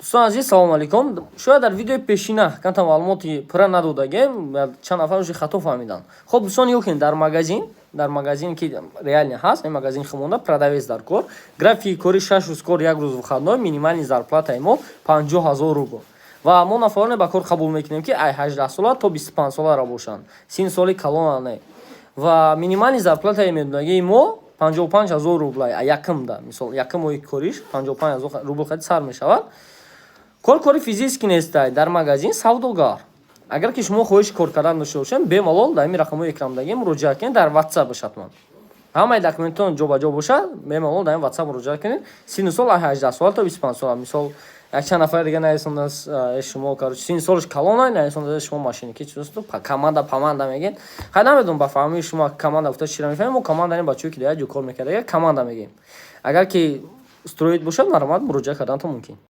Дӯстон азиз, салому алейкум. Шояд дар видеои пешина кантам маълумоти пурра надодагем, чанд нафар уж хато фаҳмиданд. Хоб дӯстон, ёкин дар магазин ки реально ҳаст, ин магазин хумонда продавец дар кор. Графики кори 6 рӯз кор, 1 рӯз выходной, минимальни зарплатаи мо 50,000 рубл. Ва мо нафароне ба кор қабул мекунем ки ай 18 сола то 25 соларо бошанд. Син соли калона не. Ва минимальни зарплатаи медонагии мо 55,000 рубл. Якмда, мисол, якм ои кориш 55,000 рубл хад сар мешавад. Кори физически нестай дар магазин савдогар. Агар ки шумо хоҳиши кор кардан дошта бошед, бемалол дар ин рақамҳои экрандаги муроҷиат кунед, дар WhatsApp бошадман. Ҳамаи документон ҷобаҷо бошад, бемалол дар ин WhatsApp муроҷиат кунед. Син сол 18 сола то 25 сола. Мисол, як чанд нафар дига нависондаст шумо короче син солиш калона, нависондаст шумо машиники чист команда паманда мегин. Ха намедонам ба фаҳмии шумо команда гуфта чира мефаҳмем, мо команда ин бачаҳое ки дар ҷо кор мекардаги команда мегим. Агар ки строит бошад, нормал муроҷиат карданатон мумкин.